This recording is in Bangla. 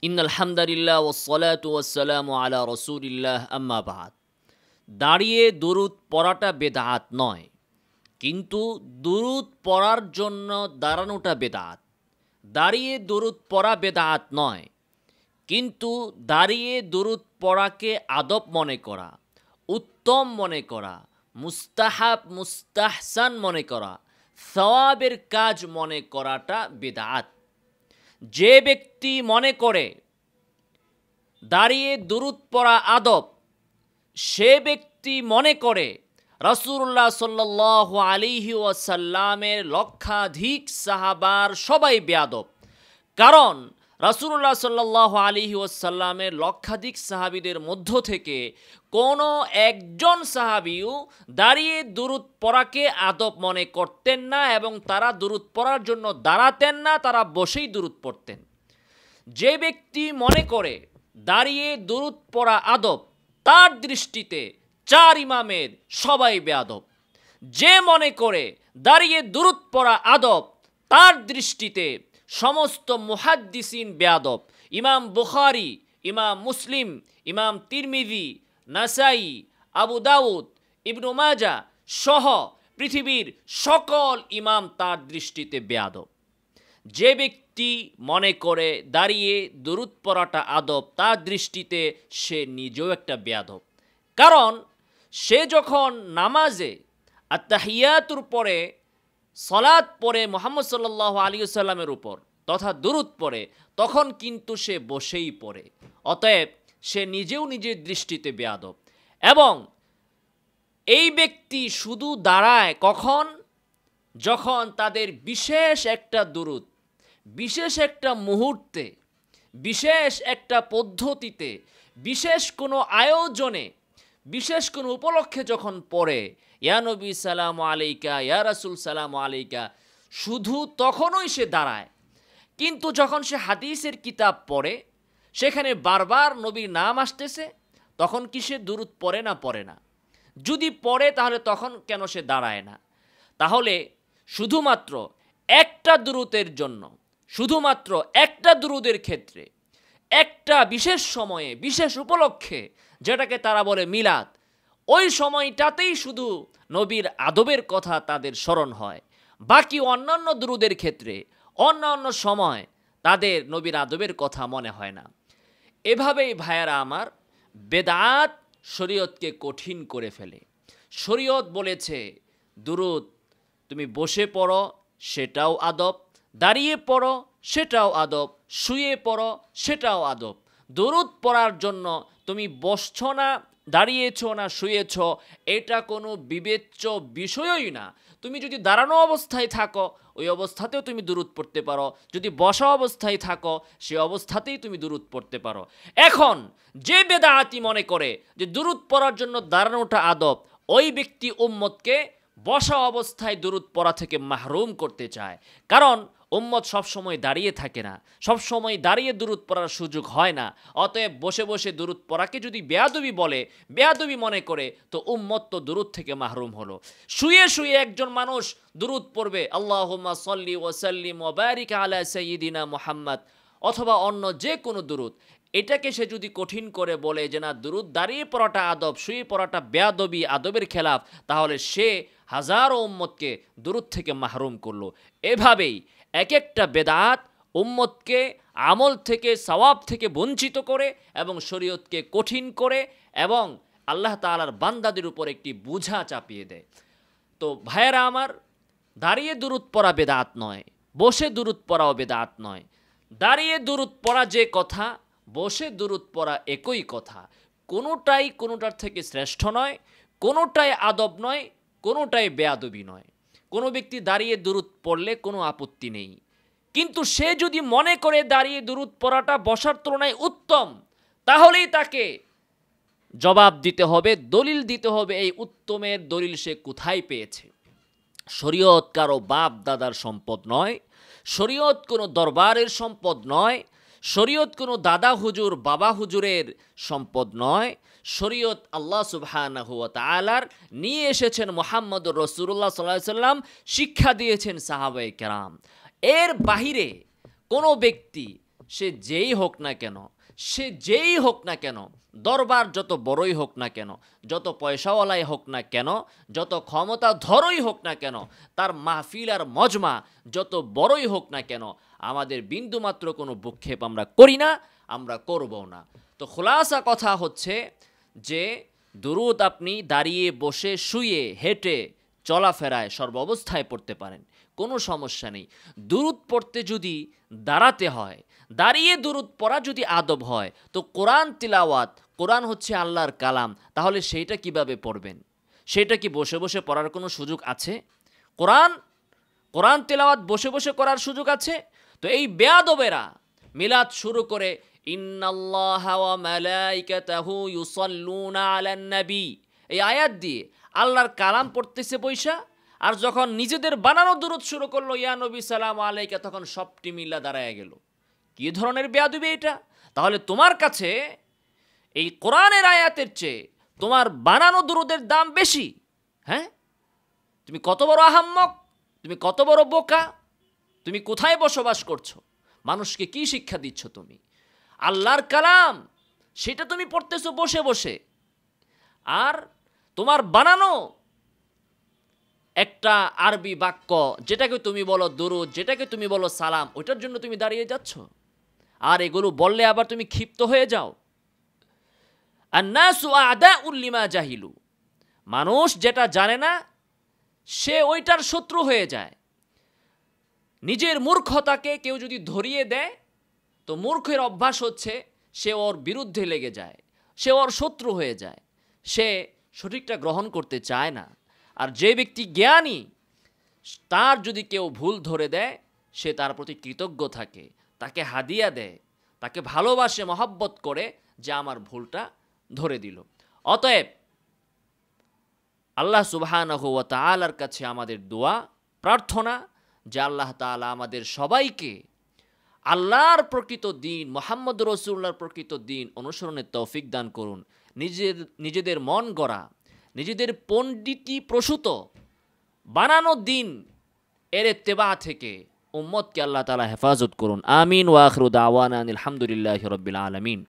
ইন্নাল হামদালিল্লাহ ওয়াসসালাতু ওয়াসসালামু আলা রাসূলিল্লাহ আম্মা বাদ। দাঁড়িয়ে দুরূদ পড়াটা বেদাত নয়, কিন্তু দুরূদ পড়ার জন্য দাঁড়ানোটা বেদাত। দাঁড়িয়ে দুরূদ পড়া বেদাত নয়, কিন্তু দাঁড়িয়ে দুরূদ পড়াকে আদব মনে করা, উত্তম মনে করা, মুস্তাহাব মুস্তাহসান মনে করা, সওয়াবের কাজ মনে করাটা বেদাত। যে ব্যক্তি মনে করে দাঁড়িয়ে দুরূদ পড়া আদব, সে ব্যক্তি মনে করে রাসূলুল্লাহ সাল্লাল্লাহু আলাইহি ওয়াসাল্লামের লক্ষাধিক সাহাবার সবাই বেয়াদব। কারণ রাসূলুল্লাহ সাল্লাল্লাহু আলাইহি ওয়াসাল্লামের লক্ষাধিক সাহাবীদের মধ্য থেকে কোনো একজন সাহাবীও দাঁড়িয়ে দুরূদ পড়াকে আদব মনে করতেন না, এবং তারা দুরূদ পড়ার জন্য দাঁড়াতেন না, তারা বসেই দুরূদ পড়তেন। যে ব্যক্তি মনে করে দাঁড়িয়ে দুরূদ পড়া আদব, তার দৃষ্টিতে চার ইমামের সবাই বেয়াদব। যে মনে করে দাঁড়িয়ে দুরূদ পড়া আদব, তার দৃষ্টিতে সমস্ত মুহাদ্দিসিন বেয়াদব। ইমাম বুখারী, ইমাম মুসলিম, ইমাম তিরমিজি, নাসাই, আবু দাউদ, ইবনু মাজাহ সহ পৃথিবীর সকল ইমাম তার দৃষ্টিতে বেয়াদব। যে ব্যক্তি মনে করে দাঁড়িয়ে দুরূদ পড়াটা আদব, তার দৃষ্টিতে সে নিজেও একটা বেয়াদব। কারণ সে যখন নামাজে আত্তাহিয়াতুর পরে সালাত পড়ে মুহাম্মদ সাল্লাল্লাহু আলাইহি ওয়াসাল্লামের উপর তথা দুরূদ পড়ে, তখন কিন্তু সে বসেই পড়ে। অতএব সে নিজেও নিজের দৃষ্টিতে বেয়াদব। এবং এই ব্যক্তি শুধু দাঁড়ায় কখন? যখন তাদের বিশেষ একটা দুরূদ, বিশেষ একটা মুহূর্তে, বিশেষ একটা পদ্ধতিতে, বিশেষ কোনো আয়োজনে, বিশেষ কোনো উপলক্ষে যখন পড়ে, ইয়া নবী সালাম আলাইকা, ইয়া রাসূল সালাম আলাইকা, শুধু তখনই সে দাঁড়ায়। কিন্তু যখন সে হাদিসের কিতাব পড়ে, সেখানে বারবার নবীর নাম আসতেছে, তখন কি সে দুরূদ পড়ে না? পড়ে না। যদি পড়ে তাহলে তখন কেন সে দাঁড়ায় না? তাহলে শুধুমাত্র একটা দুরূদের জন্য, শুধুমাত্র একটা দুরূদের ক্ষেত্রে, একটা বিশেষ সময়ে, বিশেষ উপলক্ষে, যেটাকে তারা বলে মিলাদ, ওই সময়টাতেই শুধু নবীর আদবের কথা তাদের স্মরণ হয়। বাকি অন্যান্য দুরূদের ক্ষেত্রে, অন্যান্য সময় তাদের নবীর আদবের কথা মনে হয় না। এভাবেই ভাইয়ারা আমার, বেদাত শরীয়তকে কঠিন করে ফেলে। শরীয়ত বলেছে দুরূদ তুমি বসে পড়ো, সেটাও আদব; দাঁড়িয়ে পড়ো, সেটাও আদব; শুয়ে পড়ো, সেটাও আদব। দুরূদ পড়ার জন্য তুমি বসছ না, দাঁড়িয়েছ না, শুয়েছ, এটা কোনো বিবেচ্য বিষয়ই না। তুমি যদি দাঁড়ানো অবস্থায় থাকো, ওই অবস্থাতেও তুমি দুরূদ পড়তে পারো। যদি বসা অবস্থায় থাকো, সে অবস্থাতেই তুমি দুরূদ পড়তে পারো। এখন যে বেদাতি মনে করে যে দুরূদ পড়ার জন্য দাঁড়ানোটা আদব, ওই ব্যক্তি উম্মতকে বসা অবস্থায় দুরূদ পড়া থেকে মাহরুম করতে চায়। কারণ উম্মত সবসময় দাঁড়িয়ে থাকে না, সবসময় দাঁড়িয়ে দুরূদ পড়ার সুযোগ হয় না। অতএব বসে বসে দুরূদ পড়াকে যদি বেয়াদবি বলে, বেয়াদবি মনে করে, তো উম্মত তো দুরূদ থেকে মাহরুম হলো। শুয়ে শুয়ে একজন মানুষ দুরূদ পড়বে, আল্লাহুম্মা সাল্লি ওয়া সাল্লিম ওয়া বারিক আলা সাইয়্যিদিনা মুহাম্মদ, অথবা অন্য যে কোনো দুরূদ, এটাকে সে যদি কঠিন করে বলে যে না, দুরূদ দাঁড়িয়ে পড়াটা আদব, শুয়ে পড়াটা বেয়াদবি, আদবের খেলাফ, তাহলে সে হাজারো উম্মতকে দুরূদ থেকে মাহরুম করলো। এভাবেই এক একটা বেদাত উম্মতকে আমল থেকে, সওয়াব থেকে বঞ্চিত করে এবং শরীয়তকে কঠিন করে এবং আল্লাহ তাআলার বান্দাদের উপর একটি বোঝা চাপিয়ে দেয়। তো ভাইয়েরা আমার, দাঁড়িয়ে দুরূদ পড়া বেদাত নয়, বসে দুরূদ পড়াও বেদাত নয়। দাঁড়িয়ে দুরূদ পড়া যে কথা, বসে দুরূদ পড়া একই কথা। কোনোটাই কোনোটার থেকে শ্রেষ্ঠ নয়, কোনোটাই আদব নয়, কোনোটাই বেয়াদবি নয়। কোনো ব্যক্তি দাঁড়িয়ে দুরূদ পড়লে কোনো আপত্তি নেই, কিন্তু সে যদি মনে করে দাঁড়িয়ে দুরূদ পড়াটা বসার তুলনায় উত্তম, তাহলেই তাকে জবাব দিতে হবে, দলিল দিতে হবে, এই উত্তমের দলিল সে কোথায় পেয়েছে। শরীয়ত কারো বাপ দাদার সম্পদ নয়, শরীয়ত কোনো দরবারের সম্পদ নয়, শরীয়ত কোনো দাদা হুজুর, বাবা হুজুরের সম্পদ নয়। শরীয়ত আল্লাহ সুবহানাহু ওয়া তাআলার নিয়ে এসেছেন মুহাম্মদুর রাসূলুল্লাহ সাল্লাল্লাহু আলাইহি ওয়াসাল্লাম, শিক্ষা দিয়েছেন সাহাবায়ে কেরাম। এর বাহিরে কোনো ব্যক্তি সে যেই হোক না কেন, সে যেই হোক না কেন, দরবার যত বড়ই হোক না কেন, যত পয়সাওয়ালাই হোক না কেন, যত ক্ষমতা ধরই হোক না কেন, তার মাহফিল আর মজমা যত বড়ই হোক না কেন, আমাদের বিন্দুমাত্র কোনো ভ্রুক্ষেপ আমরা করি না, আমরা করবো না। তো খোলাসা কথা হচ্ছে যে দুরূদ আপনি দাঁড়িয়ে, বসে, শুয়ে, হেঁটে, চলাফেরায় সর্বাবস্থায় পড়তে পারেন, কোনো সমস্যা নেই। দুরূদ পড়তে যদি দাঁড়াতে হয়, দাঁড়িয়ে দুরূদ পড়া যদি আদব হয়, তো কোরআন তিলাওয়াত, কোরআন হচ্ছে আল্লাহর কালাম, তাহলে সেইটা কিভাবে পড়বেন? সেটা কি বসে বসে পড়ার কোনো সুযোগ আছে? কোরআন তিলাওয়াত বসে বসে করার সুযোগ আছে? তো এই বেয়াদবেরা মিলাদ শুরু করে ইন্নাল্লাহা ওয়া মালাইকাতাহু ইউসাল্লুনা আলান নবী, এই আয়াত দিয়ে আল্লাহর কালাম পড়তেছে বৈশা, আর যখন নিজেদের বানানো দুরূদ শুরু করলো ইয়া নবী সালাম আলাইকা, তখন সবটি মিল্লা দাঁড়ায় গেল। কি ধরনের বেয়াদবি এটা? তাহলে তোমার কাছে এই কোরআনের আয়াতের চেয়ে তোমার বানানো দুরূদের দাম বেশি। হ্যাঁ, তুমি কত বড় আহাম্মক, তুমি কত বড় বোকা, তুমি কোথায় বসবাস করছো? মানুষকে কি শিক্ষা দিচ্ছ তুমি? আল্লাহর কালাম সেটা তুমি পড়তেছো বসে বসে, আর তোমার বানানো একটা আরবি বাক্য যেটাকে তুমি বলো দুরূদ, যেটাকে তুমি বলো সালাম, ওইটার জন্য তুমি দাঁড়িয়ে যাচ্ছ। আর এগুলো বললে আবার তুমি ক্ষিপ্ত হয়ে যাও। আন্নাসু আদাউল লিমা জাহিলু, মানুষ যেটা জানে না সে ওইটার শত্রু হয়ে যায়। নিজের মূর্খতাকে কেউ যদি ধরিয়ে দেয়, তো মূর্খের অভ্যাস হচ্ছে সে ওর বিরুদ্ধে লেগে যায়, সে ওর শত্রু হয়ে যায়, সে সঠিকটা গ্রহণ করতে চায় না। আর যে ব্যক্তি জ্ঞানী, তার যদি কেউ ভুল ধরে দেয়, সে তার প্রতি কৃতজ্ঞ থাকে, তাকে হাদিয়া দেয়, তাকে ভালোবাসে, মহব্বত করে যে আমার ভুলটা ধরে দিল। অতএব আল্লাহ সুবহানাহু ওয়া তাআলার কাছে আমাদের দোয়া, প্রার্থনা যে আল্লাহ তাআলা আমাদের সবাইকে আল্লাহর প্রকৃত দিন, মুহাম্মদ রাসূলুল্লাহর প্রকৃত দিন অনুসরণের তৌফিক দান করুন। নিজেদের মন গড়া, নিজেদের পণ্ডিতি প্রসূত বানানো দিন এর ইত্তেবা থেকে উম্মতকে আল্লাহ তাআলা হেফাজত করুন। আমিন ওয়া আখিরু দাওয়ানা আলহামদুলিল্লাহি রাব্বিল আলামিন।